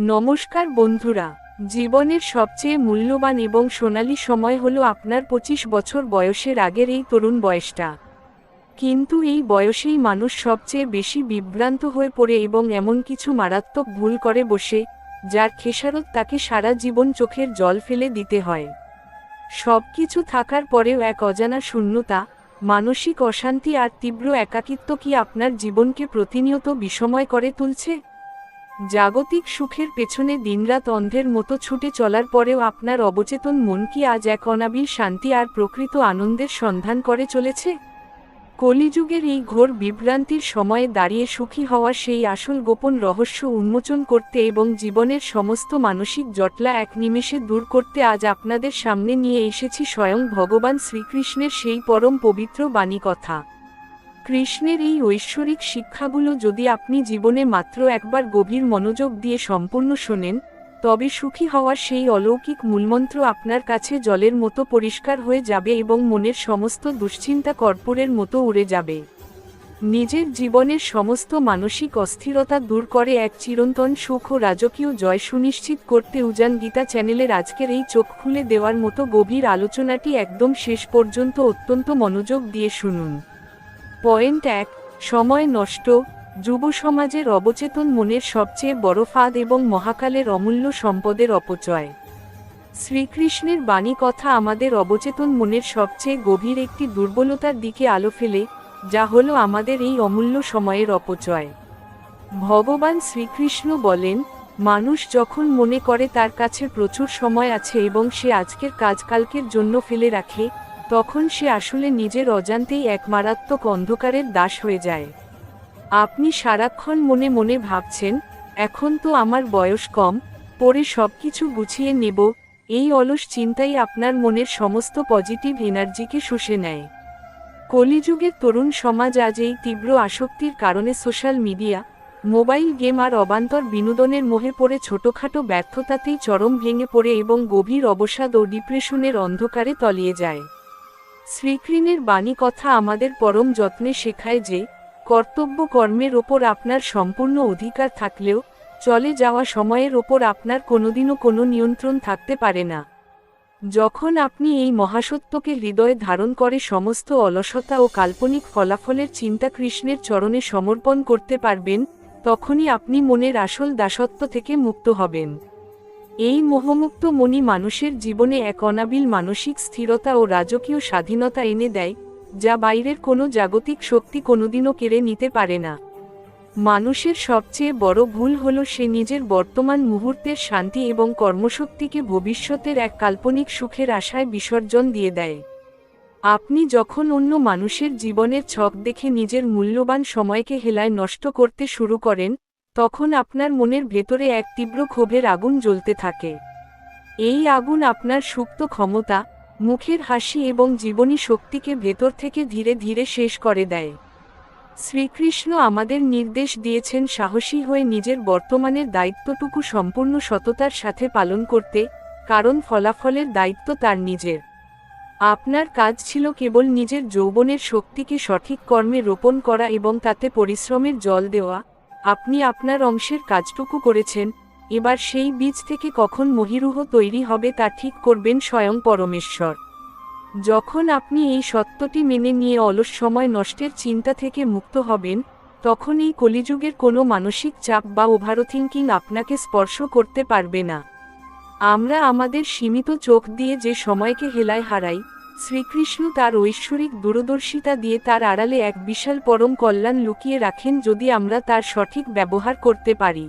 নমস্কার বন্ধুরা, জীবনের সবচেয়ে মূল্যবান এবং সোনালী সময় হলো আপনার 25 বছর বয়সের আগের এই তরুণ বয়সটা। কিন্তু এই বয়সেই মানুষ সবচেয়ে বেশি বিভ্রান্ত হয়ে পড়ে এবং এমন কিছু মারাত্মক ভুল করে বসে, যার খেসারত তাকে সারা জীবন চোখের জল ফেলে দিতে হয়। সব কিছু থাকার পরেও এক অজানা শূন্যতা, মানসিক অশান্তি আর তীব্র একাকিত্ব কি আপনার জীবনকে প্রতিনিয়ত বিষময় করে তুলছে? জাগতিক সুখের পেছনে দিনরাত অন্ধের মতো ছুটে চলার পরেও আপনার অবচেতন মন কি আজ এক অনাবিল শান্তি আর প্রকৃত আনন্দের সন্ধান করে চলেছে? কলিযুগের এই ঘোর বিভ্রান্তির সময়ে দাঁড়িয়ে সুখী হওয়ার সেই আসল গোপন রহস্য উন্মোচন করতে এবং জীবনের সমস্ত মানসিক জটলা এক নিমেষে দূর করতে আজ আপনাদের সামনে নিয়ে এসেছি স্বয়ং ভগবান শ্রীকৃষ্ণের সেই পরম পবিত্র বাণী কথা। কৃষ্ণের এই ঐশ্বরিক শিক্ষাগুলো যদি আপনি জীবনে মাত্র একবার গভীর মনোযোগ দিয়ে সম্পূর্ণ শোনেন, তবে সুখী হওয়ার সেই অলৌকিক মূলমন্ত্র আপনার কাছে জলের মতো পরিষ্কার হয়ে যাবে এবং মনের সমস্ত দুশ্চিন্তা কর্পূরের মতো উড়ে যাবে। নিজের জীবনের সমস্ত মানসিক অস্থিরতা দূর করে এক চিরন্তন সুখ ও রাজকীয় জয় সুনিশ্চিত করতে উজান গীতা চ্যানেলের আজকের এই চোখ খুলে দেওয়ার মতো গভীর আলোচনাটি একদম শেষ পর্যন্ত অত্যন্ত মনোযোগ দিয়ে শুনুন। পয়েন্ট 1, সময় নষ্ট, যুব সমাজের অবচেতন মনের সবচেয়ে বড় ফাঁদ এবং মহাকালের অমূল্য সম্পদের অপচয়। শ্রীকৃষ্ণের বাণী কথা আমাদের অবচেতন মনের সবচেয়ে গভীর একটি দুর্বলতার দিকে আলো ফেলে, যা হলো আমাদের এই অমূল্য সময়ের অপচয়। ভগবান শ্রীকৃষ্ণ বলেন, মানুষ যখন মনে করে তার কাছে প্রচুর সময় আছে এবং সে আজকের কাজ কালকের জন্য ফেলে রাখে, তখন সে আসলে নিজের অজান্তেই এক মারাত্মক অন্ধকারের দাস হয়ে যায়। আপনি সারাক্ষণ মনে মনে ভাবছেন, এখন তো আমার বয়স কম, পরে সব কিছু গুছিয়ে নেব। এই অলস চিন্তাই আপনার মনের সমস্ত পজিটিভ এনার্জিকে শুষে নেয়। কলিযুগের তরুণ সমাজ আজ এই তীব্র আসক্তির কারণে সোশ্যাল মিডিয়া, মোবাইল গেম আর অবান্তর বিনোদনের মোহে পড়ে ছোটখাটো ব্যর্থতাতেই চরম ভেঙে পড়ে এবং গভীর অবসাদ ও ডিপ্রেশনের অন্ধকারে তলিয়ে যায়। শ্রীকৃষ্ণের বাণী কথা আমাদের পরম যত্নে শেখায় যে, কর্তব্য কর্মের ওপর আপনার সম্পূর্ণ অধিকার থাকলেও চলে যাওয়া সময়ের ওপর আপনার কোনোদিনও কোনো নিয়ন্ত্রণ থাকতে পারে না। যখন আপনি এই মহাসত্যকে হৃদয়ে ধারণ করে সমস্ত অলসতা ও কাল্পনিক ফলাফলের চিন্তা কৃষ্ণের চরণে সমর্পণ করতে পারবেন, তখনই আপনি মনের আসল দাসত্ব থেকে মুক্ত হবেন। এই মোহমুক্ত মনই মানুষের জীবনে এক অনাবিল মানসিক স্থিরতা ও রাজকীয় স্বাধীনতা এনে দেয়, যা বাইরের কোনো জাগতিক শক্তি কোনোদিনও কেড়ে নিতে পারে না। মানুষের সবচেয়ে বড় ভুল হলো সে নিজের বর্তমান মুহূর্তের শান্তি এবং কর্মশক্তিকে ভবিষ্যতের এক কাল্পনিক সুখের আশায় বিসর্জন দিয়ে দেয়। আপনি যখন অন্য মানুষের জীবনের ছক দেখে নিজের মূল্যবান সময়কে হেলায় নষ্ট করতে শুরু করেন, তখন আপনার মনের ভেতরে এক তীব্র ক্ষোভের আগুন জ্বলতে থাকে। এই আগুন আপনার সুপ্ত ক্ষমতা, মুখের হাসি এবং জীবনী শক্তিকে ভেতর থেকে ধীরে ধীরে শেষ করে দেয়। শ্রীকৃষ্ণ আমাদের নির্দেশ দিয়েছেন সাহসী হয়ে নিজের বর্তমানের দায়িত্বটুকু সম্পূর্ণ সততার সাথে পালন করতে, কারণ ফলাফলের দায়িত্ব তার নিজের। আপনার কাজ ছিল কেবল নিজের যৌবনের শক্তিকে সঠিক কর্মে রোপণ করা এবং তাতে পরিশ্রমের জল দেওয়া। আপনি আপনার অংশের কাজটুকু করেছেন, এবার সেই বীজ থেকে কখন মহীরুহ তৈরি হবে তা ঠিক করবেন স্বয়ং পরমেশ্বর। যখন আপনি এই সত্যটি মেনে নিয়ে অলস সময় নষ্টের চিন্তা থেকে মুক্ত হবেন, তখন এই কলিযুগের কোনো মানসিক চাপ বা ওভারথিংকিং আপনাকে স্পর্শ করতে পারবে না। আমরা আমাদের সীমিত চোখ দিয়ে যে সময়কে হেলায় হারাই, শ্রীকৃষ্ণ তার ঐশ্বরিক দূরদর্শিতা দিয়ে তার আড়ালে এক বিশাল পরম কল্যাণ লুকিয়ে রাখেন যদি আমরা তার সঠিক ব্যবহার করতে পারি।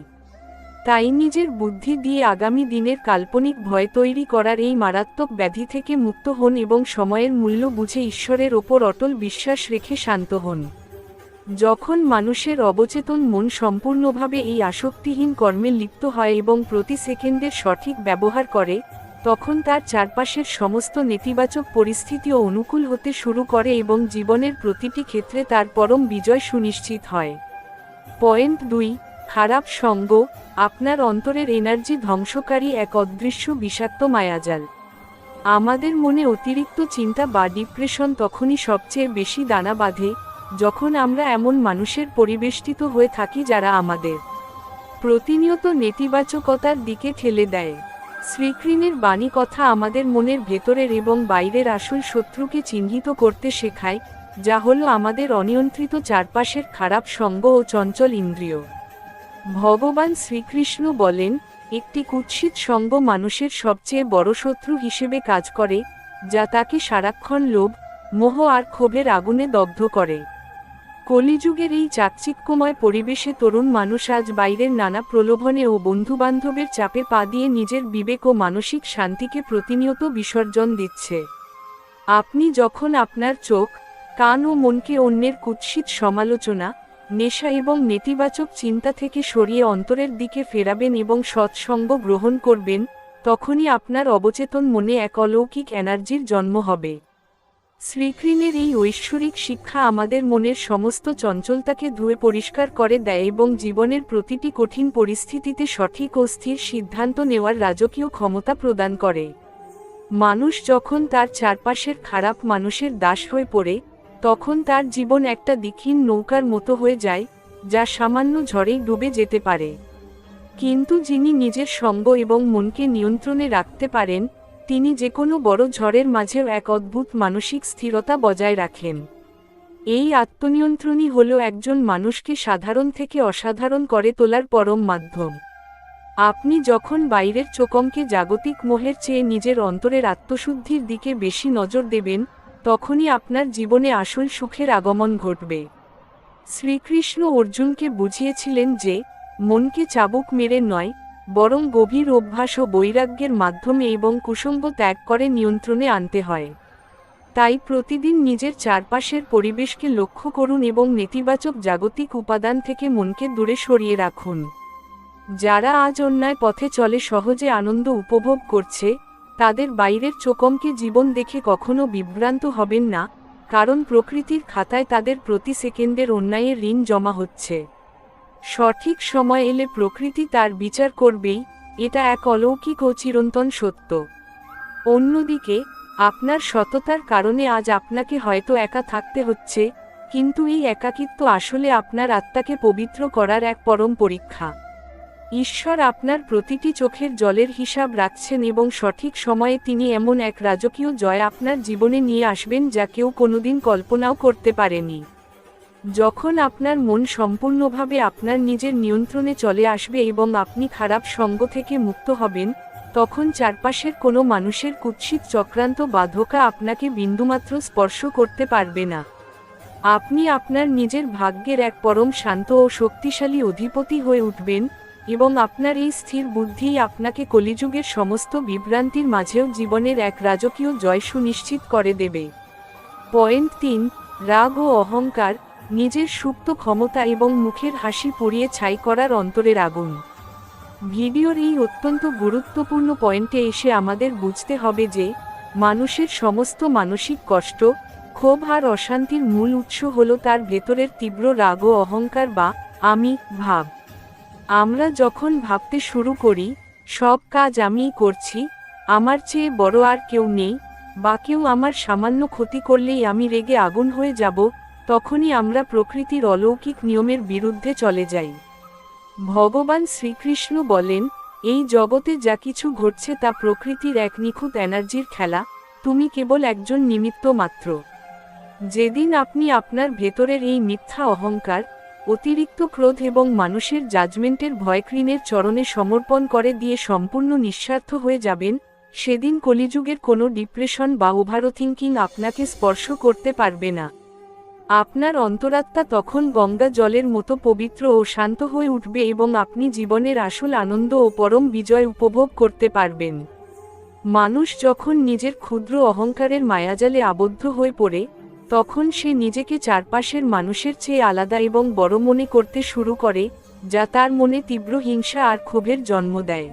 তাই নিজের বুদ্ধি দিয়ে আগামী দিনের কাল্পনিক ভয় তৈরি করার এই মারাত্মক ব্যাধি থেকে মুক্ত হন এবং সময়ের মূল্য বুঝে ঈশ্বরের ওপর অটল বিশ্বাস রেখে শান্ত হন। যখন মানুষের অবচেতন মন সম্পূর্ণভাবে এই আসক্তিহীন কর্মে লিপ্ত হয় এবং প্রতি সেকেন্ডের সঠিক ব্যবহার করে, তখন তার চারপাশের সমস্ত নেতিবাচক পরিস্থিতিও অনুকূল হতে শুরু করে এবং জীবনের প্রতিটি ক্ষেত্রে তার পরম বিজয় সুনিশ্চিত হয়। পয়েন্ট 2, খারাপ সঙ্গ, আপনার অন্তরের এনার্জি ধ্বংসকারী এক অদৃশ্য বিষাক্ত মায়াজাল। আমাদের মনে অতিরিক্ত চিন্তা বা ডিপ্রেশন তখনই সবচেয়ে বেশি দানা বাঁধে, যখন আমরা এমন মানুষের পরিবেষ্টিত হয়ে থাকি যারা আমাদের প্রতিনিয়ত নেতিবাচকতার দিকে ঠেলে দেয়। শ্রীকৃষ্ণের বাণী কথা আমাদের মনের ভেতরের এবং বাইরের আসল শত্রুকে চিহ্নিত করতে শেখায়, যা হলো আমাদের অনিয়ন্ত্রিত চারপাশের খারাপ সঙ্গ ও চঞ্চল ইন্দ্রিয়। ভগবান শ্রীকৃষ্ণ বলেন, একটি কুৎসিত সঙ্গ মানুষের সবচেয়ে বড় শত্রু হিসেবে কাজ করে, যা তাকে সারাক্ষণ লোভ, মোহ আর ক্ষোভের আগুনে দগ্ধ করে। কলিযুগের এই চাকচিক্যময় পরিবেশে তরুণ মানুষ আজ বাইরের নানা প্রলোভনে ও বন্ধুবান্ধবের চাপে পা দিয়ে নিজের বিবেক ও মানসিক শান্তিকে প্রতিনিয়ত বিসর্জন দিচ্ছে। আপনি যখন আপনার চোখ, কান ও মনকে অন্যের কুৎসিত সমালোচনা, নেশা এবং নেতিবাচক চিন্তা থেকে সরিয়ে অন্তরের দিকে ফেরাবেন এবং সৎসঙ্গ গ্রহণ করবেন, তখনই আপনার অবচেতন মনে এক অলৌকিক এনার্জির জন্ম হবে। শ্রীকৃষ্ণের এই ঐশ্বরিক শিক্ষা আমাদের মনের সমস্ত চঞ্চলতাকে ধুয়ে পরিষ্কার করে দেয় এবং জীবনের প্রতিটি কঠিন পরিস্থিতিতে সঠিক ও স্থির সিদ্ধান্ত নেওয়ার রাজকীয় ক্ষমতা প্রদান করে। মানুষ যখন তার চারপাশের খারাপ মানুষের দাস হয়ে পড়ে, তখন তার জীবন একটা দিকহীন নৌকার মতো হয়ে যায়, যা সামান্য ঝড়েই ডুবে যেতে পারে। কিন্তু যিনি নিজের সঙ্গ এবং মনকে নিয়ন্ত্রণে রাখতে পারেন, তিনি যে কোনো বড় ঝড়ের মাঝেও এক অদ্ভুত মানসিক স্থিরতা বজায় রাখেন। এই আত্মনিয়ন্ত্রণই হলো একজন মানুষকে সাধারণ থেকে অসাধারণ করে তোলার পরম মাধ্যম। আপনি যখন বাইরের চোখকে জাগতিক মোহের চেয়ে নিজের অন্তরের আত্মশুদ্ধির দিকে বেশি নজর দেবেন, তখনই আপনার জীবনে আসল সুখের আগমন ঘটবে। শ্রীকৃষ্ণ অর্জুনকে বুঝিয়েছিলেন যে, মনকে চাবুক মেরে নয়, বরং গভীর অভ্যাস ও বৈরাগ্যের মাধ্যমে এবং কুসঙ্গ ত্যাগ করে নিয়ন্ত্রণে আনতে হয়। তাই প্রতিদিন নিজের চারপাশের পরিবেশকে লক্ষ্য করুন এবং নেতিবাচক জাগতিক উপাদান থেকে মনকে দূরে সরিয়ে রাখুন। যারা আজ অন্যায় পথে চলে সহজে আনন্দ উপভোগ করছে, তাদের বাইরের চোখকে জীবন দেখে কখনো বিভ্রান্ত হবেন না, কারণ প্রকৃতির খাতায় তাদের প্রতি সেকেন্ডের অন্যায়ের ঋণ জমা হচ্ছে। সঠিক সময় এলে প্রকৃতি তার বিচার করবেই, এটা এক অলৌকিক ও চিরন্তন সত্য। অন্যদিকে, আপনার সততার কারণে আজ আপনাকে হয়তো একা থাকতে হচ্ছে, কিন্তু এই একাকিত্ব আসলে আপনার আত্মাকে পবিত্র করার এক পরম পরীক্ষা। ঈশ্বর আপনার প্রতিটি চোখের জলের হিসাব রাখছেন এবং সঠিক সময়ে তিনি এমন এক রাজকীয় জয় আপনার জীবনে নিয়ে আসবেন যা কেউ কোনোদিন কল্পনাও করতে পারেনি। যখন আপনার মন সম্পূর্ণভাবে আপনার নিজের নিয়ন্ত্রণে চলে আসবে এবং আপনি খারাপ সঙ্গ থেকে মুক্ত হবেন, তখন চারপাশের কোনো মানুষের কুৎসিত চক্রান্ত বা ধোঁকা আপনাকে বিন্দুমাত্র স্পর্শ করতে পারবে না। আপনি আপনার নিজের ভাগ্যের এক পরম শান্ত ও শক্তিশালী অধিপতি হয়ে উঠবেন, এবং আপনার এই স্থির বুদ্ধিই আপনাকে কলিযুগের সমস্ত বিভ্রান্তির মাঝেও জীবনের এক রাজকীয় জয় সুনিশ্চিত করে দেবে। পয়েন্ট 3, রাগ ও অহংকার, নিজের সুপ্ত ক্ষমতা এবং মুখের হাসি পুড়িয়ে ছাই করার অন্তরের আগুন। ভিডিওর এই অত্যন্ত গুরুত্বপূর্ণ পয়েন্টে এসে আমাদের বুঝতে হবে যে, মানুষের সমস্ত মানসিক কষ্ট, ক্ষোভ আর অশান্তির মূল উৎস হল তার ভেতরের তীব্র রাগ ও অহংকার বা আমি ভাব। আমরা যখন ভাবতে শুরু করি, সব কাজ আমিই করছি, আমার চেয়ে বড় আর কেউ নেই, বা কেউ আমার সামান্য ক্ষতি করলেই আমি রেগে আগুন হয়ে যাব, তখনই আমরা প্রকৃতির অলৌকিক নিয়মের বিরুদ্ধে চলে যাই। ভগবান শ্রীকৃষ্ণ বলেন, এই জগতে যা কিছু ঘটছে তা প্রকৃতির এক নিখুঁত এনার্জির খেলা, তুমি কেবল একজন নিমিত্ত মাত্র। যেদিন আপনি আপনার ভেতরের এই মিথ্যা অহংকার, অতিরিক্ত ক্রোধ এবং মানুষের জাজমেন্টের ভয় কৃষ্ণের চরণে সমর্পণ করে দিয়ে সম্পূর্ণ নিঃস্বার্থ হয়ে যাবেন, সেদিন কলিযুগের কোনো ডিপ্রেশন বা ওভারথিংকিং আপনাকে স্পর্শ করতে পারবে না। আপনার অন্তরাত্মা তখন গঙ্গা জলের মতো পবিত্র ও শান্ত হয়ে উঠবে এবং আপনি জীবনের আসল আনন্দ ও পরম বিজয় উপভোগ করতে পারবেন। মানুষ যখন নিজের ক্ষুদ্র অহংকারের মায়াজালে আবদ্ধ হয়ে পড়ে, তখন সে নিজেকে চারপাশের মানুষের চেয়ে আলাদা এবং বড় মনে করতে শুরু করে, যা তার মনে তীব্র হিংসা আর ক্ষোভের জন্ম দেয়।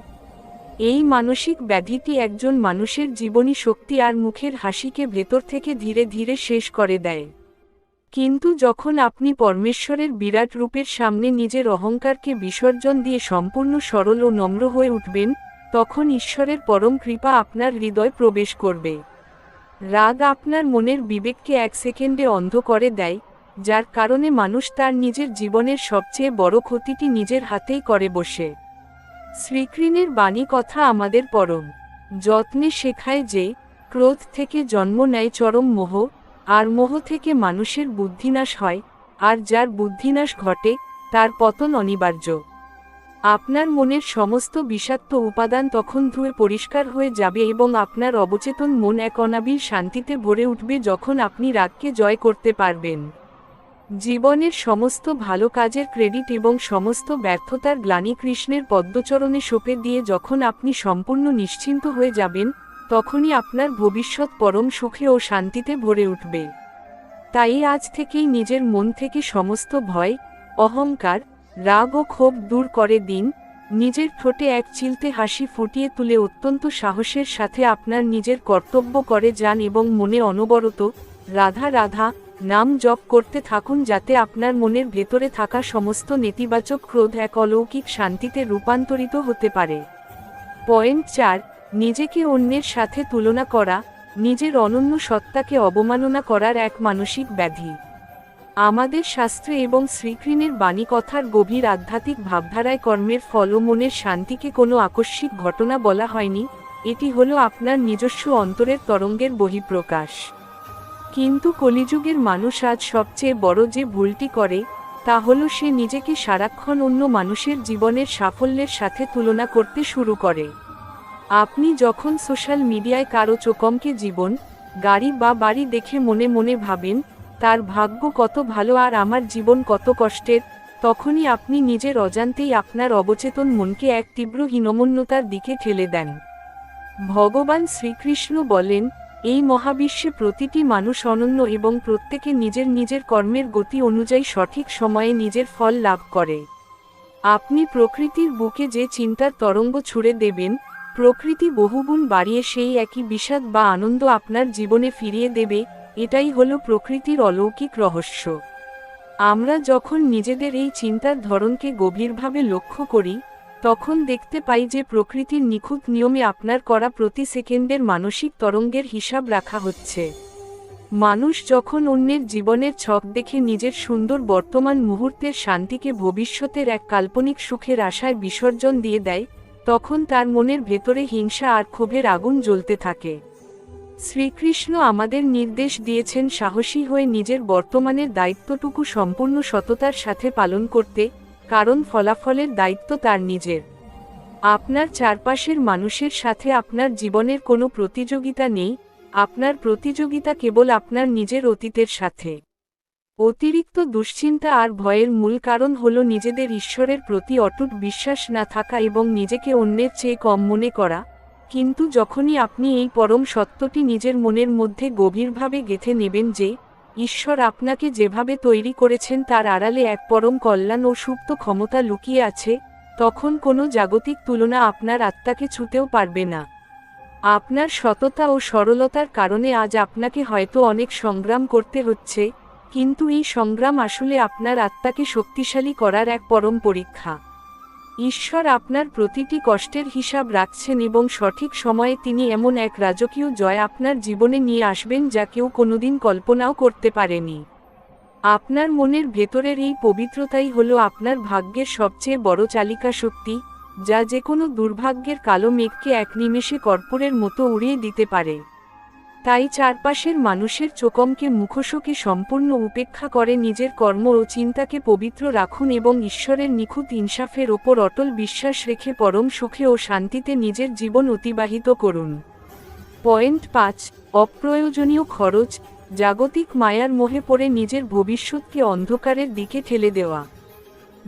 এই মানসিক ব্যাধিটি একজন মানুষের জীবনী শক্তি আর মুখের হাসিকে ভেতর থেকে ধীরে ধীরে শেষ করে দেয়। কিন্তু যখন আপনি পরমেশ্বরের বিরাট রূপের সামনে নিজের অহংকারকে বিসর্জন দিয়ে সম্পূর্ণ সরল ও নম্র হয়ে উঠবেন, তখন ঈশ্বরের পরম কৃপা আপনার হৃদয় প্রবেশ করবে। রাগ আপনার মনের বিবেককে এক সেকেন্ডে অন্ধ করে দেয়, যার কারণে মানুষ তার নিজের জীবনের সবচেয়ে বড় ক্ষতিটি নিজের হাতেই করে বসে। শ্রীকৃষ্ণের বাণী কথা আমাদের পরম যত্নে শেখায় যে ক্রোধ থেকে জন্ম নেয় চরম মোহ, আর মোহ থেকে মানুষের বুদ্ধিনাশ হয়, আর যার বুদ্ধিনাশ ঘটে তার পতন অনিবার্য। আপনার মনের সমস্ত বিষাক্ত উপাদান তখন ধুয়ে পরিষ্কার হয়ে যাবে এবং আপনার অবচেতন মন এক অনাবিল শান্তিতে ভরে উঠবে যখন আপনি রাগকে জয় করতে পারবেন। জীবনের সমস্ত ভালো কাজের ক্রেডিট এবং সমস্ত ব্যর্থতার গ্লানি কৃষ্ণের পদ্মচরণে সঁপে দিয়ে যখন আপনি সম্পূর্ণ নিশ্চিন্ত হয়ে যাবেন, তখনই আপনার ভবিষ্যৎ পরম সুখে ও শান্তিতে ভরে উঠবে। তাই আজ থেকেই নিজের মন থেকে সমস্ত ভয়, অহংকার, রাগ ও ক্ষোভ দূর করে দিন। নিজের ঠোঁটে এক চিলতে হাসি ফুটিয়ে তুলে অত্যন্ত সাহসের সাথে আপনার নিজের কর্তব্য করে যান এবং মনে অনবরত রাধা রাধা নাম জপ করতে থাকুন, যাতে আপনার মনের ভেতরে থাকা সমস্ত নেতিবাচক ক্রোধ এক অলৌকিক শান্তিতে রূপান্তরিত হতে পারে। পয়েন্ট 4, নিজেকে অন্যের সাথে তুলনা করা নিজের অনন্য সত্তাকে অবমাননা করার এক মানসিক ব্যাধি। আমাদের শাস্ত্রে এবং শ্রীকৃষ্ণের বাণী কথার গভীর আধ্যাত্মিক ভাবধারায় কর্মের ফল ও মনের শান্তিকে কোনো আকস্মিক ঘটনা বলা হয়নি, এটি হলো আপনার নিজস্ব অন্তরের তরঙ্গের বহিঃপ্রকাশ। কিন্তু কলিযুগের মানুষ আজ সবচেয়ে বড় যে ভুলটি করে তা হলো সে নিজেকে সারাক্ষণ অন্য মানুষের জীবনের সাফল্যের সাথে তুলনা করতে শুরু করে। আপনি যখন সোশ্যাল মিডিয়ায় কারো চোখমকে জীবন, গাড়ি বা বাড়ি দেখে মনে মনে ভাবেন তার ভাগ্য কত ভালো আর আমার জীবন কত কষ্টের, তখনই আপনি নিজের অজান্তেই আপনার অবচেতন মনকে এক তীব্র হীনমন্যতার দিকে ঠেলে দেন। ভগবান শ্রীকৃষ্ণ বলেন, এই মহাবিশ্বে প্রতিটি মানুষ অনন্য এবং প্রত্যেকে নিজের নিজের কর্মের গতি অনুযায়ী সঠিক সময়ে নিজের ফল লাভ করে। আপনি প্রকৃতির বুকে যে চিন্তার তরঙ্গ ছুড়ে দেবেন, প্রকৃতি বহুগুণ বাড়িয়ে সেই একই বিষাদ বা আনন্দ আপনার জীবনে ফিরিয়ে দেবে। এটাই হলো প্রকৃতির অলৌকিক রহস্য। আমরা যখন নিজেদের এই চিন্তার ধরনকে গভীরভাবে লক্ষ্য করি, তখন দেখতে পাই যে প্রকৃতির নিখুঁত নিয়মে আপনার করা প্রতি সেকেন্ডের মানসিক তরঙ্গের হিসাব রাখা হচ্ছে। মানুষ যখন অন্যের জীবনের ছক দেখে নিজের সুন্দর বর্তমান মুহূর্তের শান্তিকে ভবিষ্যতের এক কাল্পনিক সুখের আশায় বিসর্জন দিয়ে দেয়, তখন তার মনের ভেতরে হিংসা আর ক্ষোভের আগুন জ্বলতে থাকে। শ্রীকৃষ্ণ আমাদের নির্দেশ দিয়েছেন সাহসী হয়ে নিজের বর্তমানের দায়িত্বটুকু সম্পূর্ণ সততার সাথে পালন করতে, কারণ ফলাফলের দায়িত্ব তার নিজের। আপনার চারপাশের মানুষের সাথে আপনার জীবনের কোনো প্রতিযোগিতা নেই, আপনার প্রতিযোগিতা কেবল আপনার নিজের অতীতের সাথে। অতিরিক্ত দুশ্চিন্তা আর ভয়ের মূল কারণ হল নিজেদের ঈশ্বরের প্রতি অটুট বিশ্বাস না থাকা এবং নিজেকে অন্যের চেয়ে কম মনে করা। কিন্তু যখনই আপনি এই পরম সত্যটি নিজের মনের মধ্যে গভীরভাবে গেঁথে নেবেন যে ঈশ্বর আপনাকে যেভাবে তৈরি করেছেন তার আড়ালে এক পরম কল্যাণ ও সুপ্ত ক্ষমতা লুকিয়ে আছে, তখন কোনো জাগতিক তুলনা আপনার আত্মাকে ছুঁতেও পারবে না। আপনার সততা ও সরলতার কারণে আজ আপনাকে হয়তো অনেক সংগ্রাম করতে হচ্ছে, কিন্তু এই সংগ্রাম আসলে আপনার আত্মাকে শক্তিশালী করার এক পরম পরীক্ষা। ঈশ্বর আপনার প্রতিটি কষ্টের হিসাব রাখছেন এবং সঠিক সময়ে তিনি এমন এক রাজকীয় জয় আপনার জীবনে নিয়ে আসবেন যা কেউ কোনোদিন কল্পনাও করতে পারেনি। আপনার মনের ভেতরের এই পবিত্রতাই হলো আপনার ভাগ্যের সবচেয়ে বড় চালিকা শক্তি, যা যে কোনো দুর্ভাগ্যের কালো মেঘকে এক নিমেষে কর্পূরের মতো উড়িয়ে দিতে পারে। তাই চারপাশের মানুষের চোখমকে মুখোশকে সম্পূর্ণ উপেক্ষা করে নিজের কর্ম ও চিন্তাকে পবিত্র রাখুন এবং ঈশ্বরের নিখুঁত ইনসাফের ওপর অটল বিশ্বাস রেখে পরম সুখে ও শান্তিতে নিজের জীবন অতিবাহিত করুন। পয়েন্ট 5, অপ্রয়োজনীয় খরচ, জাগতিক মায়ার মোহে পড়ে নিজের ভবিষ্যৎকে অন্ধকারের দিকে ঠেলে দেওয়া।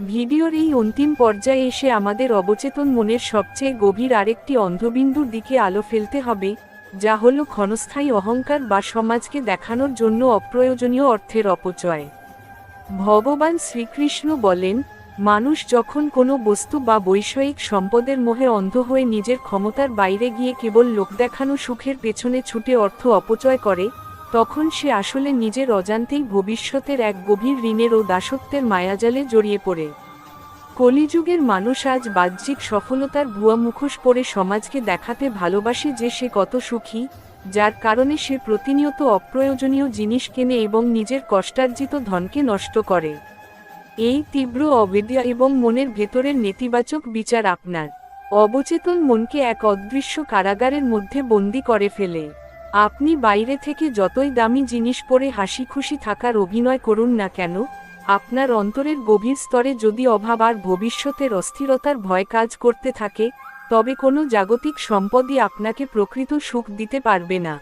ভিডিওর এই অন্তিম পর্যায়ে এসে আমাদের অবচেতন মনের সবচেয়ে গভীর আরেকটি অন্ধবিন্দুর দিকে আলো ফেলতে হবে, যা হলো ক্ষণস্থায়ী অহংকার বা সমাজকে দেখানোর জন্য অপ্রয়োজনীয় অর্থের অপচয়। ভগবান শ্রীকৃষ্ণ বলেন, মানুষ যখন কোনো বস্তু বা বৈষয়িক সম্পদের মোহে অন্ধ হয়ে নিজের ক্ষমতার বাইরে গিয়ে কেবল লোক দেখানো সুখের পেছনে ছুটে অর্থ অপচয় করে, তখন সে আসলে নিজের অজান্তেই ভবিষ্যতের এক গভীর ঋণের ও দাসত্বের মায়াজালে জড়িয়ে পড়ে। কলিযুগের মানুষ আজ বাহ্যিক সফলতার ভুয়া মুখোশ পরে সমাজকে দেখাতে ভালোবাসে যে সে কত সুখী, যার কারণে সে প্রতিনিয়ত অপ্রয়োজনীয় জিনিস কেনে এবং নিজের কষ্টার্জিত ধনকে নষ্ট করে। এই তীব্র অবিদ্যা এবং মনের ভেতরের নেতিবাচক বিচার আপনার অবচেতন মনকে এক অদৃশ্য কারাগারের মধ্যে বন্দী করে ফেলে। আপনি বাইরে থেকে যতই দামি জিনিস পরে হাসি খুশি থাকার অভিনয় করুন না কেন, আপনার অন্তরের গভীর স্তরে যদি অভাব আর ভবিষ্যতের অস্থিরতার ভয় কাজ করতে থাকে, তবে কোনো জাগতিক সম্পদই আপনাকে প্রকৃত সুখ দিতে পারবে না।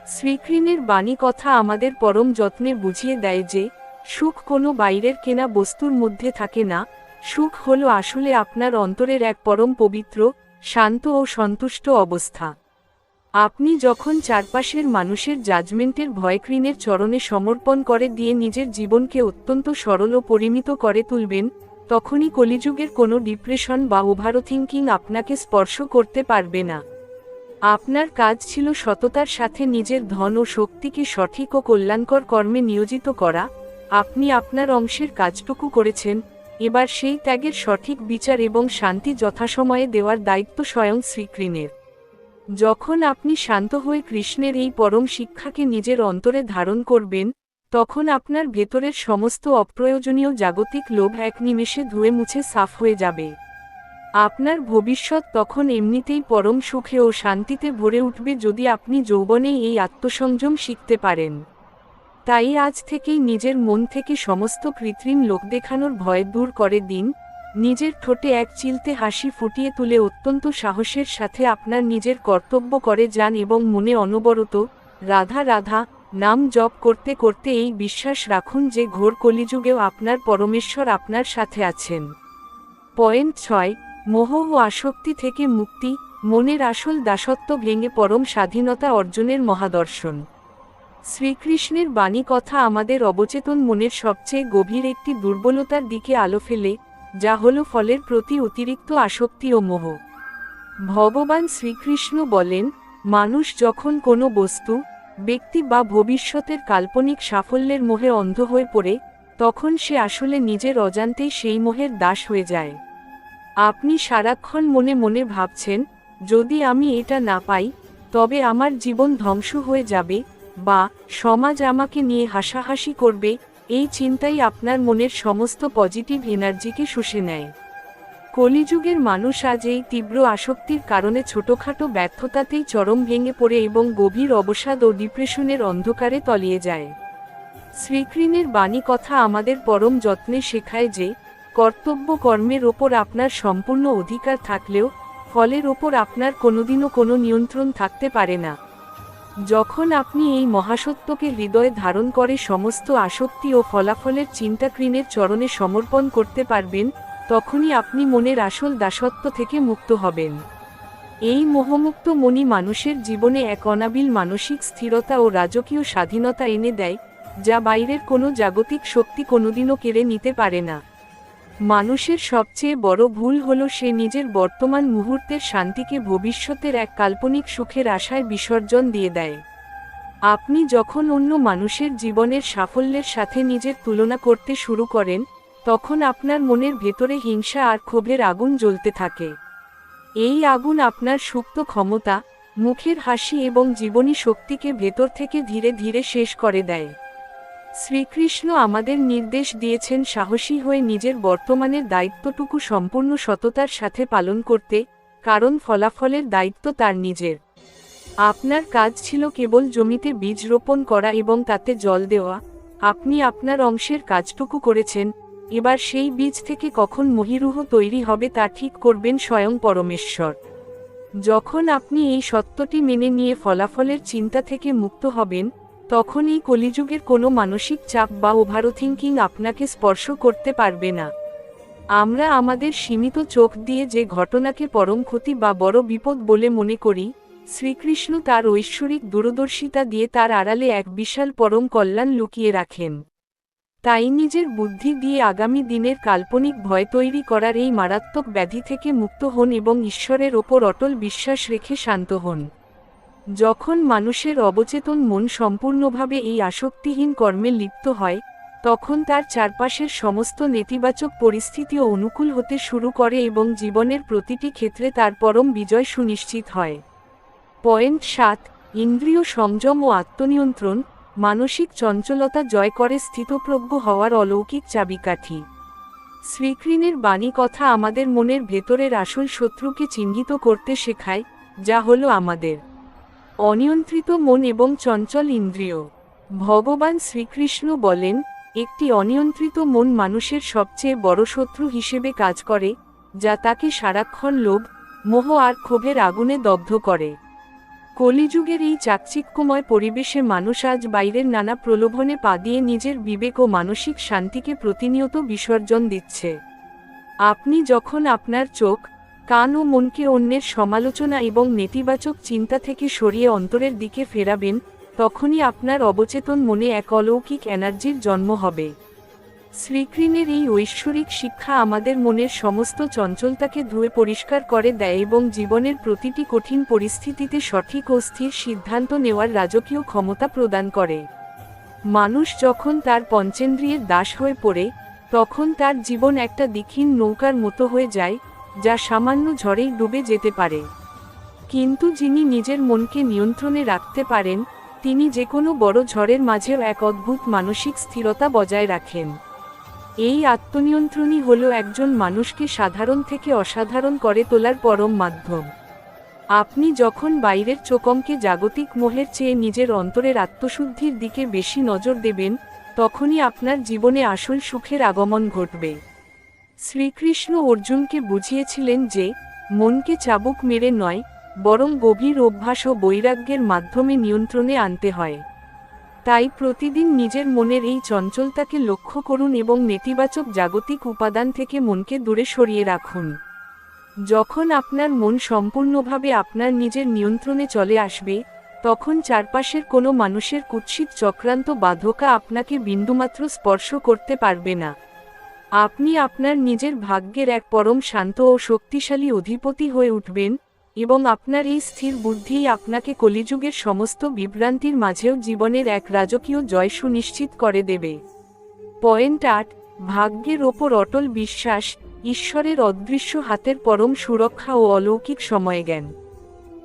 শ্রীকৃষ্ণের বাণী কথা আমাদের পরম যত্নে বুঝিয়ে দেয় যে, সুখ কোনো বাইরের কেনা বস্তুর মধ্যে থাকে না, সুখ হলো আসলে আপনার অন্তরের এক পরম পবিত্র, শান্ত ও সন্তুষ্ট অবস্থা। আপনি যখন চারপাশের মানুষের জাজমেন্টের ভয় কৃষ্ণের চরণে সমর্পণ করে দিয়ে নিজের জীবনকে অত্যন্ত সরল ও পরিমিত করে তুলবেন, তখনই কলিযুগের কোনো ডিপ্রেশন বা ওভারথিংকিং আপনাকে স্পর্শ করতে পারবে না। আপনার কাজ ছিল সততার সাথে নিজের ধন ও শক্তিকে সঠিক ও কল্যাণকর কর্মে নিয়োজিত করা। আপনি আপনার অংশের কাজটুকু করেছেন, এবার সেই ত্যাগের সঠিক বিচার এবং শান্তি যথাসময়ে দেওয়ার দায়িত্ব স্বয়ং শ্রীকৃষ্ণের। যখন আপনি শান্ত হয়ে কৃষ্ণের এই পরম শিক্ষাকে নিজের অন্তরে ধারণ করবেন, তখন আপনার ভেতরের সমস্ত অপ্রয়োজনীয় জাগতিক লোভ এক নিমেষে ধুয়ে মুছে সাফ হয়ে যাবে। আপনার ভবিষ্যৎ তখন এমনিতেই পরম সুখে ও শান্তিতে ভরে উঠবে যদি আপনি যৌবনে এই আত্মসংযম শিখতে পারেন। তাই আজ থেকেই নিজের মন থেকে সমস্ত কৃত্রিম লোক দেখানোর ভয় দূর করে দিন, নিজের ঠোঁটে এক চিলতে হাসি ফুটিয়ে তুলে অত্যন্ত সাহসের সাথে আপনার নিজের কর্তব্য করে যান এবং মনে অনবরত রাধা রাধা নাম জপ করতে করতে এই বিশ্বাস রাখুন যে ঘোর কলিযুগেও আপনার পরমেশ্বর আপনার সাথে আছেন। পয়েন্ট 6, মোহ ও আসক্তি থেকে মুক্তি, মনের আসল দাসত্ব ভেঙে পরম স্বাধীনতা অর্জনের মহাদর্শন। শ্রীকৃষ্ণের বাণী কথা আমাদের অবচেতন মনের সবচেয়ে গভীর একটি দুর্বলতার দিকে আলো ফেলে, যা হল ফলের প্রতি অতিরিক্ত আসক্তি ও মোহ। ভগবান শ্রীকৃষ্ণ বলেন, মানুষ যখন কোনো বস্তু, ব্যক্তি বা ভবিষ্যতের কাল্পনিক সাফল্যের মোহে অন্ধ হয়ে পড়ে, তখন সে আসলে নিজের অজান্তেই সেই মোহের দাস হয়ে যায়। আপনি সারাক্ষণ মনে মনে ভাবছেন, যদি আমি এটা না পাই, তবে আমার জীবন ধ্বংস হয়ে যাবে, বা সমাজ আমাকে নিয়ে হাসাহাসি করবে। এই চিন্তাই আপনার মনের সমস্ত পজিটিভ এনার্জিকে শুষে নেয়। কলিযুগের মানুষ আজ এই তীব্র আসক্তির কারণে ছোটখাটো ব্যর্থতাতেই চরম ভেঙে পড়ে এবং গভীর অবসাদ ও ডিপ্রেশনের অন্ধকারে তলিয়ে যায়। শ্রীকৃষ্ণের বাণী কথা আমাদের পরম যত্নে শেখায় যে, কর্তব্য কর্মের ওপর আপনার সম্পূর্ণ অধিকার থাকলেও ফলের ওপর আপনার কোনোদিনও কোনো নিয়ন্ত্রণ থাকতে পারে না। যখন আপনি এই মহাসত্যকে হৃদয়ে ধারণ করে সমস্ত আসক্তি ও ফলাফলের চিন্তা কৃষ্ণের চরণে সমর্পণ করতে পারবেন, তখনই আপনি মনের আসল দাসত্ব থেকে মুক্ত হবেন। এই মোহমুক্ত মনই মানুষের জীবনে এক অনাবিল মানসিক স্থিরতা ও রাজকীয় স্বাধীনতা এনে দেয়, যা বাইরের কোনো জাগতিক শক্তি কোনোদিনও কেড়ে নিতে পারে না। মানুষের সবচেয়ে বড় ভুল হল সে নিজের বর্তমান মুহূর্তের শান্তিকে ভবিষ্যতের এক কাল্পনিক সুখের আশায় বিসর্জন দিয়ে দেয়। আপনি যখন অন্য মানুষের জীবনের সাফল্যের সাথে নিজের তুলনা করতে শুরু করেন, তখন আপনার মনের ভেতরে হিংসা আর ক্ষোভের আগুন জ্বলতে থাকে। এই আগুন আপনার সুপ্ত ক্ষমতা, মুখের হাসি এবং জীবনী শক্তিকে ভেতর থেকে ধীরে ধীরে শেষ করে দেয়। শ্রীকৃষ্ণ আমাদের নির্দেশ দিয়েছেন সাহসী হয়ে নিজের বর্তমানের দায়িত্বটুকু সম্পূর্ণ সততার সাথে পালন করতে, কারণ ফলাফলের দায়িত্ব তার নিজের। আপনার কাজ ছিল কেবল জমিতে বীজ রোপণ করা এবং তাতে জল দেওয়া। আপনি আপনার অংশের কাজটুকু করেছেন, এবার সেই বীজ থেকে কখন মহীরুহ তৈরি হবে তা ঠিক করবেন স্বয়ং পরমেশ্বর। যখন আপনি এই সত্যটি মেনে নিয়ে ফলাফলের চিন্তা থেকে মুক্ত হবেন, তখন এই কলিযুগের কোনো মানসিক চাপ বা ওভারথিংকিং আপনাকে স্পর্শ করতে পারবে না। আমরা আমাদের সীমিত চোখ দিয়ে যে ঘটনাকে পরম ক্ষতি বা বড় বিপদ বলে মনে করি, শ্রীকৃষ্ণ তার ঐশ্বরিক দূরদর্শিতা দিয়ে তার আড়ালে এক বিশাল পরম কল্যাণ লুকিয়ে রাখেন। তাই নিজের বুদ্ধি দিয়ে আগামী দিনের কাল্পনিক ভয় তৈরি করার এই মারাত্মক ব্যাধি থেকে মুক্ত হন এবং ঈশ্বরের ওপর অটল বিশ্বাস রেখে শান্ত হন। যখন মানুষের অবচেতন মন সম্পূর্ণভাবে এই আসক্তিহীন কর্মে লিপ্ত হয়, তখন তার চারপাশের সমস্ত নেতিবাচক পরিস্থিতিও অনুকূল হতে শুরু করে এবং জীবনের প্রতিটি ক্ষেত্রে তার পরম বিজয় সুনিশ্চিত হয়। পয়েন্ট 7, ইন্দ্রিয় সংযম ও আত্মনিয়ন্ত্রণ মানসিক চঞ্চলতা জয় করে স্থিতপ্রজ্ঞ হওয়ার অলৌকিক চাবিকাঠি। শ্রীকৃষ্ণের বাণী কথা আমাদের মনের ভেতরের আসল শত্রুকে চিহ্নিত করতে শেখায়, যা হলো আমাদের অনিয়ন্ত্রিত মন এবং চঞ্চল ইন্দ্রিয়। ভগবান শ্রীকৃষ্ণ বলেন, একটি অনিয়ন্ত্রিত মন মানুষের সবচেয়ে বড় শত্রু হিসেবে কাজ করে, যা তাকে সারাক্ষণ লোভ, মোহ আর ক্ষোভের আগুনে দগ্ধ করে। কলিযুগের এই চাকচিক্যময় পরিবেশে মানুষ আজ বাইরের নানা প্রলোভনে পা দিয়ে নিজের বিবেক ও মানসিক শান্তিকে প্রতিনিয়ত বিসর্জন দিচ্ছে। আপনি যখন আপনার চোখ, কান ও মনকে অন্যের সমালোচনা এবং নেতিবাচক চিন্তা থেকে সরিয়ে অন্তরের দিকে ফেরাবেন, তখনই আপনার অবচেতন মনে এক অলৌকিক এনার্জির জন্ম হবে। শ্রীকৃষ্ণের এই ঐশ্বরিক শিক্ষা আমাদের মনের সমস্ত চঞ্চলতাকে ধুয়ে পরিষ্কার করে দেয় এবং জীবনের প্রতিটি কঠিন পরিস্থিতিতে সঠিক ও স্থির সিদ্ধান্ত নেওয়ার রাজকীয় ক্ষমতা প্রদান করে। মানুষ যখন তার পঞ্চেন্দ্রিয়ের দাস হয়ে পড়ে, তখন তার জীবন একটা দিকহীন নৌকার মতো হয়ে যায়, যা সামান্য ঝড়েই ডুবে যেতে পারে। কিন্তু যিনি নিজের মনকে নিয়ন্ত্রণে রাখতে পারেন, তিনি যে কোনো বড় ঝড়ের মাঝেও এক অদ্ভুত মানসিক স্থিরতা বজায় রাখেন। এই আত্মনিয়ন্ত্রণই হলো একজন মানুষকে সাধারণ থেকে অসাধারণ করে তোলার পরম মাধ্যম। আপনি যখন বাইরের চোখমকে জাগতিক মোহের চেয়ে নিজের অন্তরের আত্মশুদ্ধির দিকে বেশি নজর দেবেন, তখনই আপনার জীবনে আসল সুখের আগমন ঘটবে। শ্রীকৃষ্ণ অর্জুনকে বুঝিয়েছিলেন যে, মনকে চাবুক মেরে নয়, বরং গভীর অভ্যাস ও বৈরাগ্যের মাধ্যমে নিয়ন্ত্রণে আনতে হয়। তাই প্রতিদিন নিজের মনের এই চঞ্চলতাকে লক্ষ্য করুন এবং নেতিবাচক জাগতিক উপাদান থেকে মনকে দূরে সরিয়ে রাখুন। যখন আপনার মন সম্পূর্ণভাবে আপনার নিজের নিয়ন্ত্রণে চলে আসবে, তখন চারপাশের কোনো মানুষের কুৎসিত চক্রান্ত বা ধোঁকা আপনাকে বিন্দুমাত্র স্পর্শ করতে পারবে না। আপনি আপনার নিজের ভাগ্যের এক পরম শান্ত ও শক্তিশালী অধিপতি হয়ে উঠবেন, এবং আপনার এই স্থির বুদ্ধিই আপনাকে কলিযুগের সমস্ত বিভ্রান্তির মাঝেও জীবনের এক রাজকীয় জয় সুনিশ্চিত করে দেবে। পয়েন্ট 8, ভাগ্যের ওপর অটল বিশ্বাস, ঈশ্বরের অদৃশ্য হাতের পরম সুরক্ষা ও অলৌকিক সময়জ্ঞান।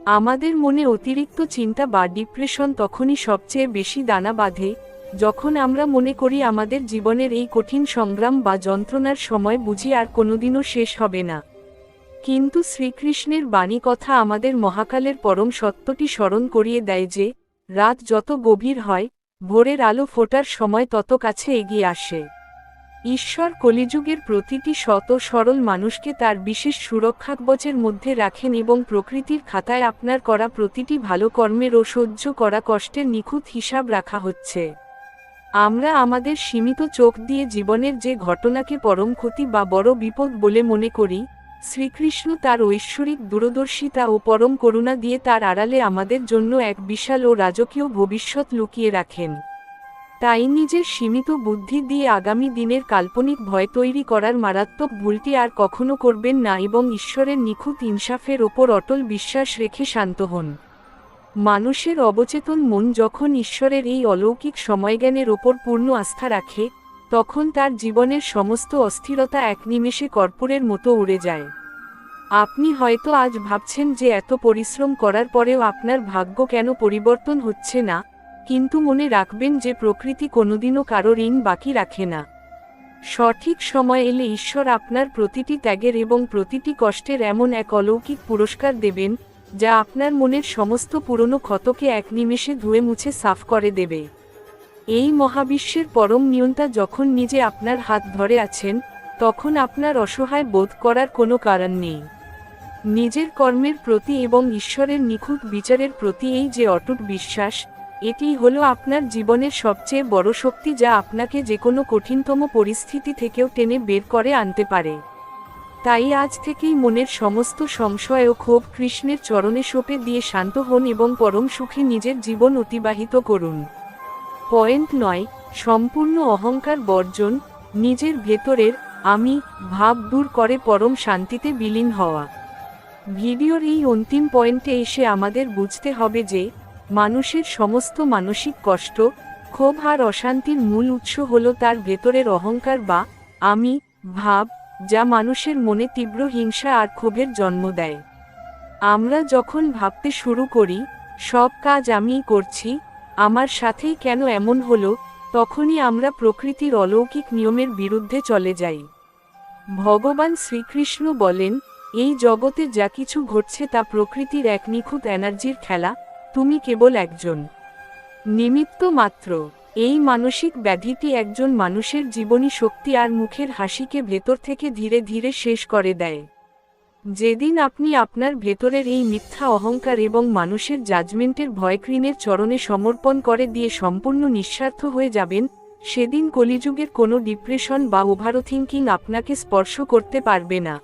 আমাদের মনে অতিরিক্ত চিন্তা বা ডিপ্রেশন তখনই সবচেয়ে বেশি দানা বাঁধে, যখন আমরা মনে করি আমাদের জীবনের এই কঠিন সংগ্রাম বা যন্ত্রণার সময় বুঝি আর কোনোদিনও শেষ হবে না। কিন্তু শ্রীকৃষ্ণের বাণী কথা আমাদের মহাকালের পরম সত্যটি স্মরণ করিয়ে দেয় যে, রাত যত গভীর হয়, ভোরের আলো ফোটার সময় তত কাছে এগিয়ে আসে। ঈশ্বর কলিযুগের প্রতিটি শত সরল মানুষকে তার বিশেষ সুরক্ষাকবচের মধ্যে রাখেন এবং প্রকৃতির খাতায় আপনার করা প্রতিটি ভালো কর্মের ও সহ্য করা কষ্টের নিখুঁত হিসাব রাখা হচ্ছে। আমরা আমাদের সীমিত চোখ দিয়ে জীবনের যে ঘটনাকে পরম ক্ষতি বা বড় বিপদ বলে মনে করি, শ্রীকৃষ্ণ তার ঐশ্বরিক দূরদর্শিতা ও পরম করুণা দিয়ে তার আড়ালে আমাদের জন্য এক বিশাল ও রাজকীয় ভবিষ্যৎ লুকিয়ে রাখেন। তাই নিজের সীমিত বুদ্ধি দিয়ে আগামী দিনের কাল্পনিক ভয় তৈরি করার মারাত্মক ভুলটি আর কখনো করবেন না এবং ঈশ্বরের নিখুঁত ইনসাফের ওপর অটল বিশ্বাস রেখে শান্ত হন। মানুষের অবচেতন মন যখন ঈশ্বরের এই অলৌকিক সময়জ্ঞানের ওপর পূর্ণ আস্থা রাখে, তখন তার জীবনের সমস্ত অস্থিরতা এক নিমেষে কর্পূরের মতো উড়ে যায়। আপনি হয়তো আজ ভাবছেন যে এত পরিশ্রম করার পরেও আপনার ভাগ্য কেন পরিবর্তন হচ্ছে না, কিন্তু মনে রাখবেন যে প্রকৃতি কোনোদিনও কারো ঋণ বাকি রাখে না। সঠিক সময় এলে ঈশ্বর আপনার প্রতিটি ত্যাগের এবং প্রতিটি কষ্টের এমন এক অলৌকিক পুরস্কার দেবেন, যা আপনার মনের সমস্ত পুরনো ক্ষতকে এক নিমেষে ধুয়ে মুছে সাফ করে দেবে। এই মহাবিশ্বের পরম নিয়ন্তা যখন নিজে আপনার হাত ধরে আছেন, তখন আপনার অসহায় বোধ করার কোনো কারণ নেই। নিজের কর্মের প্রতি এবং ঈশ্বরের নিখুঁত বিচারের প্রতি এই যে অটুট বিশ্বাস, এটিই হলো আপনার জীবনের সবচেয়ে বড় শক্তি, যা আপনাকে যে কোনো কঠিনতম পরিস্থিতি থেকেও টেনে বের করে আনতে পারে। তাই আজ থেকেই মনের সমস্ত সংশয় ও ক্ষোভ কৃষ্ণের চরণে সঁপে দিয়ে শান্ত হন এবং পরম সুখে নিজের জীবন অতিবাহিত করুন। পয়েন্ট 9, সম্পূর্ণ অহংকার বর্জন, নিজের ভেতরের আমি ভাব দূর করে পরম শান্তিতে বিলীন হওয়া। ভিডিওর এই অন্তিম পয়েন্টে এসে আমাদের বুঝতে হবে যে, মানুষের সমস্ত মানসিক কষ্ট, ক্ষোভ আর অশান্তির মূল উৎস হল তার ভেতরের অহংকার বা আমি ভাব, যা মানুষের মনে তীব্র হিংসা আর ক্ষোভের জন্ম দেয়। আমরা যখন ভাবতে শুরু করি, সব কাজ আমিই করছি, আমার সাথেই কেন এমন হলো, তখনই আমরা প্রকৃতির অলৌকিক নিয়মের বিরুদ্ধে চলে যাই। ভগবান শ্রীকৃষ্ণ বলেন, এই জগতে যা কিছু ঘটছে তা প্রকৃতির এক নিখুঁত এনার্জির খেলা, তুমি কেবল একজন নিমিত্ত মাত্র। এই মানসিক ব্যাধিটি একজন মানুষের জীবনী শক্তি আর মুখের হাসিকে ভেতর থেকে ধীরে ধীরে শেষ করে দেয়। যেদিন আপনি আপনার ভেতরের এই মিথ্যা অহংকার এবং মানুষের জাজমেন্টের ভয়কৃণের চরণে সমর্পণ করে দিয়ে সম্পূর্ণ নিঃস্বার্থ হয়ে যাবেন, সেদিন কলিযুগের কোনো ডিপ্রেশন বা ওভারথিংকিং আপনাকে স্পর্শ করতে পারবে না।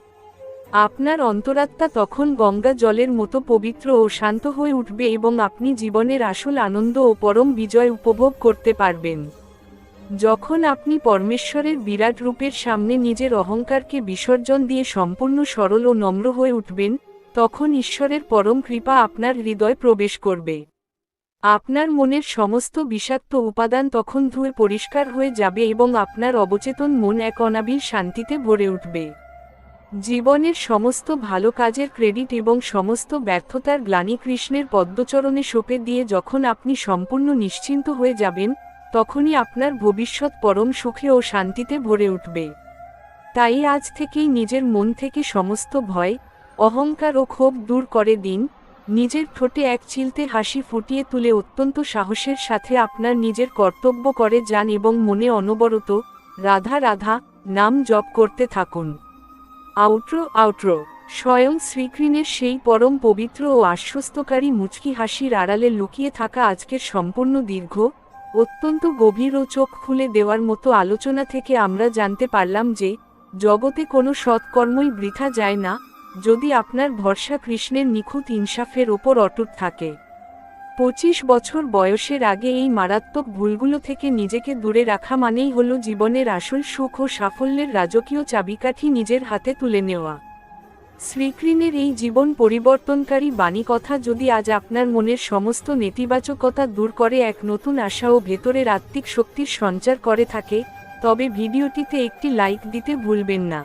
আপনার অন্তরাত্মা তখন গঙ্গা জলের মতো পবিত্র ও শান্ত হয়ে উঠবে এবং আপনি জীবনের আসল আনন্দ ও পরম বিজয় উপভোগ করতে পারবেন। যখন আপনি পরমেশ্বরের বিরাট রূপের সামনে নিজের অহংকারকে বিসর্জন দিয়ে সম্পূর্ণ সরল ও নম্র হয়ে উঠবেন, তখন ঈশ্বরের পরম কৃপা আপনার হৃদয় প্রবেশ করবে। আপনার মনের সমস্ত বিষাক্ত উপাদান তখন ধুয়ে পরিষ্কার হয়ে যাবে এবং আপনার অবচেতন মন এক অনাবিল শান্তিতে ভরে উঠবে। জীবনের সমস্ত ভালো কাজের ক্রেডিট এবং সমস্ত ব্যর্থতার গ্লানি কৃষ্ণের পদ্মচরণে সঁপে দিয়ে যখন আপনি সম্পূর্ণ নিশ্চিন্ত হয়ে যাবেন, তখনই আপনার ভবিষ্যৎ পরম সুখে ও শান্তিতে ভরে উঠবে। তাই আজ থেকেই নিজের মন থেকে সমস্ত ভয়, অহংকার ও ক্ষোভ দূর করে দিন, নিজের ঠোঁটে এক চিলতে হাসি ফুটিয়ে তুলে অত্যন্ত সাহসের সাথে আপনার নিজের কর্তব্য করে যান এবং মনে অনবরত রাধা রাধা নাম জপ করতে থাকুন। আউট্রো স্বয়ং শ্রীকৃষ্ণের সেই পরম পবিত্র ও আশ্বস্তকারী মুচকি হাসির আড়ালে লুকিয়ে থাকা আজকের সম্পূর্ণ দীর্ঘ, অত্যন্ত গভীর ও চোখ খুলে দেওয়ার মতো আলোচনা থেকে আমরা জানতে পারলাম যে, জগতে কোনো সৎকর্মই বৃথা যায় না, যদি আপনার ভরসা কৃষ্ণের নিখুঁত ইনসাফের ওপর অটুট থাকে। 25 বছর বয়সের আগে এই মারাত্মক ভুলগুলো থেকে নিজেকে দূরে রাখা মানেই হলো জীবনের আসল সুখ ও সাফল্যের রাজকীয় চাবিকাঠি নিজের হাতে তুলে নেওয়া। শ্রীকৃষ্ণের এই জীবন পরিবর্তনকারী বাণী কথা যদি আজ আপনার মনের সমস্ত নেতিবাচকতা দূর করে এক নতুন আশা ও ভেতরের আত্মিক শক্তির সঞ্চার করে থাকে, তবে ভিডিওটিতে একটি লাইক দিতে ভুলবেন না।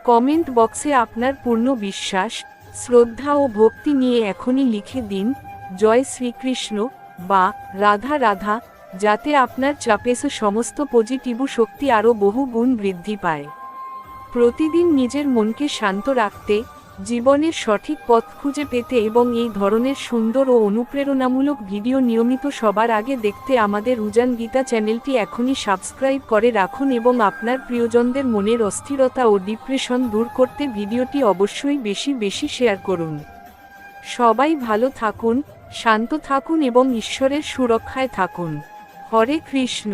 কমেন্ট বক্সে আপনার পূর্ণ বিশ্বাস, শ্রদ্ধা ও ভক্তি নিয়ে এখনই লিখে দিন, জয় শ্রীকৃষ্ণ বা রাধা রাধা, যাতে আপনার চাপেসে সমস্ত পজিটিভ শক্তি আরও বহু গুণ বৃদ্ধি পায়। প্রতিদিন নিজের মনকে শান্ত রাখতে, জীবনের সঠিক পথ খুঁজে পেতে এবং এই ধরনের সুন্দর ও অনুপ্রেরণামূলক ভিডিও নিয়মিত সবার আগে দেখতে আমাদের উজান গীতা চ্যানেলটি এখনই সাবস্ক্রাইব করে রাখুন এবং আপনার প্রিয়জনদের মনের অস্থিরতা ও ডিপ্রেশন দূর করতে ভিডিওটি অবশ্যই বেশি বেশি শেয়ার করুন। সবাই ভালো থাকুন, শান্ত থাকুন এবং ঈশ্বরের সুরক্ষায় থাকুন। হরে কৃষ্ণ।